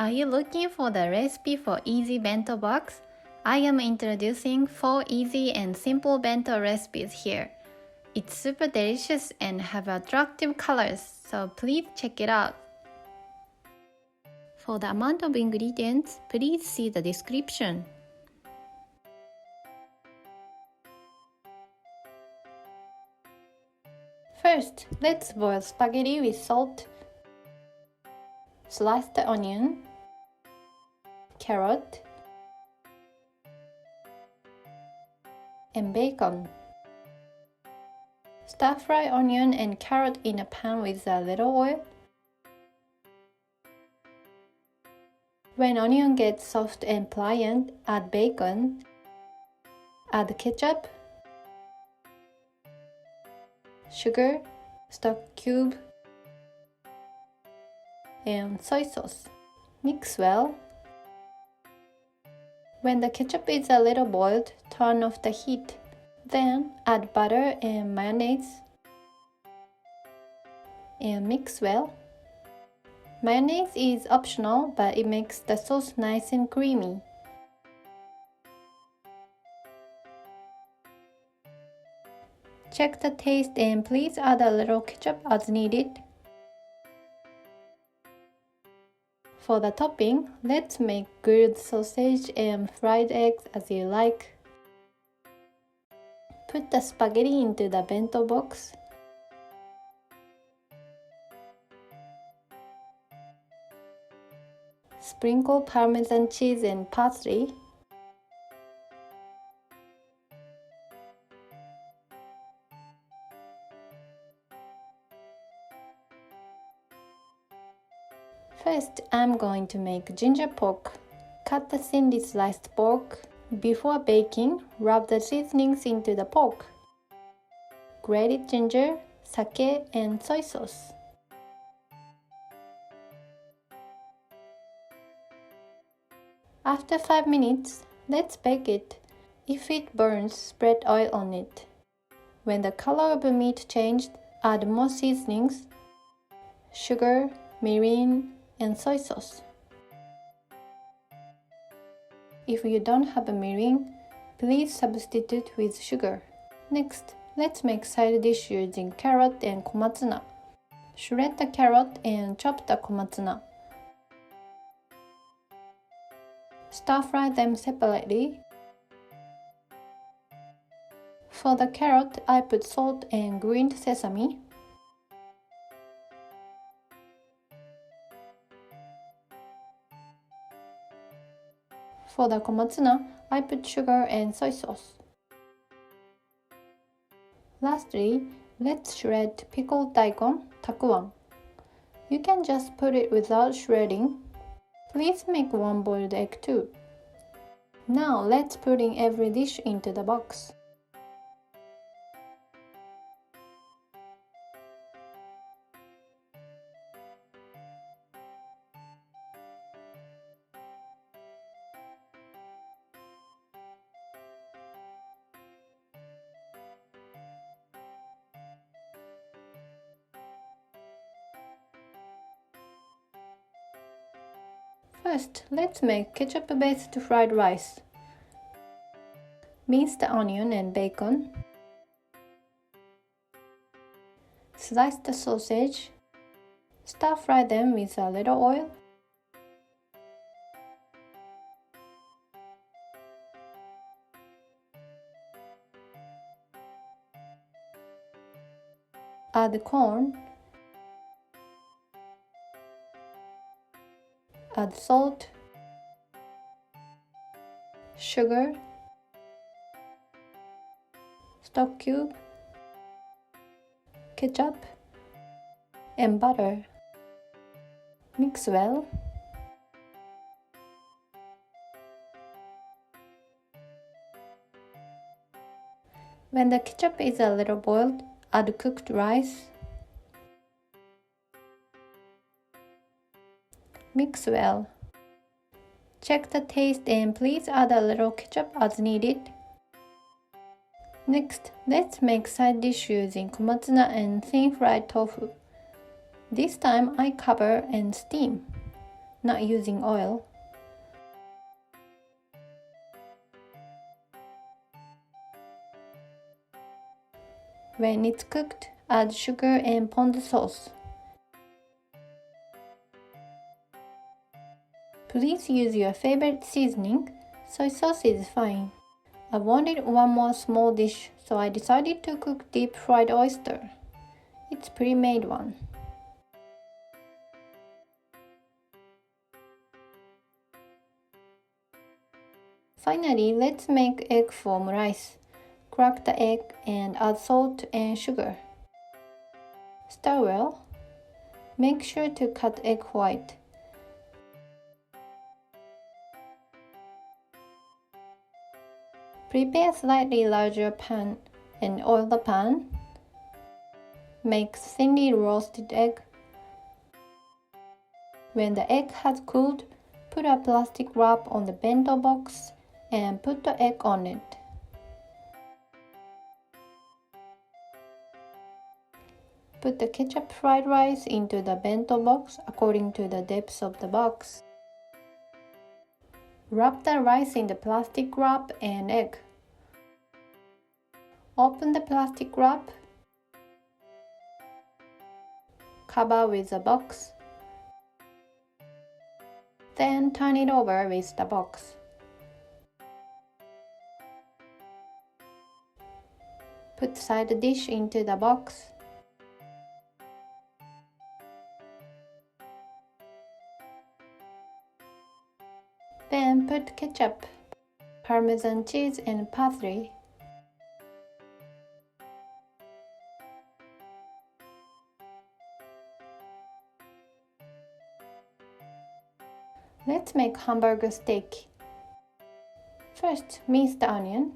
Are you looking for the recipe for easy bento box? I am introducing 4 easy and simple bento recipes here. It's super delicious and have attractive colors, so please check it out. For the amount of ingredients, please see the description. First, let's boil spaghetti with salt, sliced onion, carrot, and bacon. Stir-fry onion and carrot in a pan with a little oil. When onion gets soft and pliant, add bacon, add ketchup, sugar, stock cube, and soy sauce. Mix well. When the ketchup is a little boiled, turn off the heat. Then add butter and mayonnaise and mix well. Mayonnaise is optional, but it makes the sauce nice and creamy. Check the taste and please add a little ketchup as needed. For the topping, let's make grilled sausage and fried eggs as you like. Put the spaghetti into the bento box. Sprinkle Parmesan cheese and parsley. First, I'm going to make ginger pork. Cut the thinly sliced pork. Before baking, rub the seasonings into the pork. Grated ginger, sake, and soy sauce. After 5 minutes, let's bake it. If it burns, spread oil on it. When the color of the meat changed, add more seasonings, sugar, mirin, and soy sauce. If you don't have a mirin, please substitute with sugar. Next, let's make side dish using carrot and komatsuna. Shred the carrot and chop the komatsuna. Stir-fry them separately. For the carrot, I put salt and green sesame. For the komatsuna, I put sugar and soy sauce. Lastly, let's shred pickled daikon, takuan. You can just put it without shredding. Please make 1 boiled egg too. Now let's put in every dish into the box. First, let's make ketchup-based fried rice. Mince the onion and bacon. Slice the sausage. Stir-fry them with a little oil. Add corn. Add salt, sugar, stock cube, ketchup, and butter. Mix well. When the ketchup is a little boiled, add cooked rice. Mix well. Check the taste and please add a little ketchup as needed. Next, let's make side dish using komatsuna and thin fried tofu. This time I cover and steam. not using oil. When it's cooked, add sugar and pond sauce. Please use your favorite seasoning. Soy sauce is fine. I wanted one more small dish, so I decided to cook deep fried oyster. It's pre-made one. Finally, let's make egg foam rice. Crack the egg and add salt and sugar. Stir well. Make sure to cut egg white. Prepare a slightly larger pan and oil the pan. Make thinly roasted egg. When the egg has cooled, put a plastic wrap on the bento box and put the egg on it. Put the ketchup fried rice into the bento box according to the depth of the box. Wrap the rice in the plastic wrap and egg. Open the plastic wrap. Cover with the box. Then turn it over with the box. Put side dish into the box. Then put ketchup, Parmesan cheese and parsley. Let's make hamburger steak. First, mince the onion.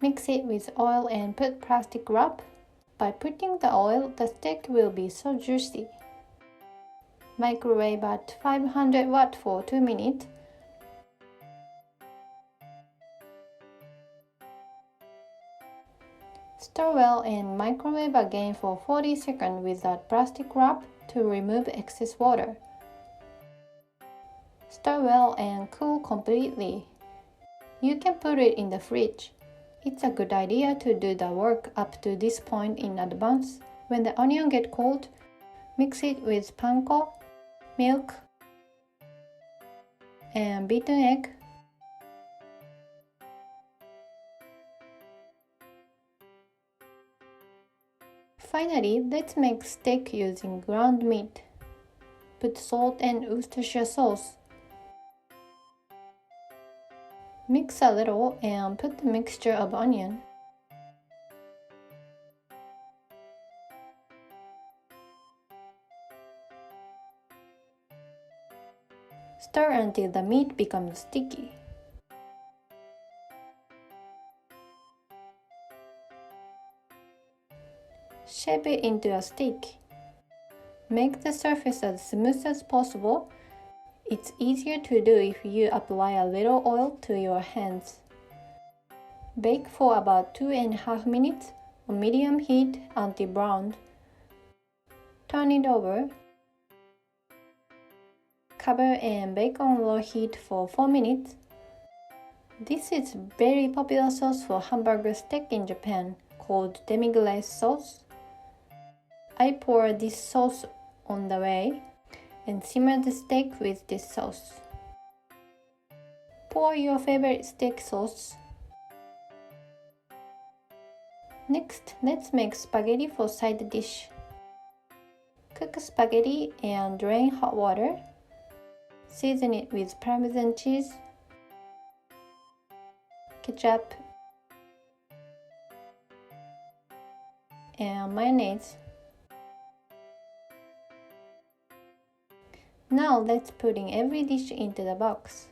Mix it with oil and put plastic wrap. By putting the oil, the steak will be so juicy. Microwave at 500 watt for 2 minutes. Stir well and microwave again for 40 seconds with that plastic wrap to remove excess water. Stir well and cool completely. You can put it in the fridge. It's a good idea to do the work up to this point in advance. When the onion gets cold, mix it with panko, milk, and beaten egg. Finally, let's make steak using ground meat. Put salt and Worcestershire sauce. Mix a little and put the mixture of onion. Stir until the meat becomes sticky. Shape it into a stick. Make the surface as smooth as possible. It's easier to do if you apply a little oil to your hands. Bake for about 2.5 minutes on medium heat until browned. Turn it over. Cover and bake on low heat for 4 minutes. This is very popular sauce for hamburger steak in Japan called demi-glace sauce. I pour this sauce on the way and simmer the steak with this sauce. Pour your favorite steak sauce. Next, let's make spaghetti for side dish. Cook spaghetti and drain hot water. Season it with Parmesan cheese, ketchup, and mayonnaise. Now let's put in every dish into the box.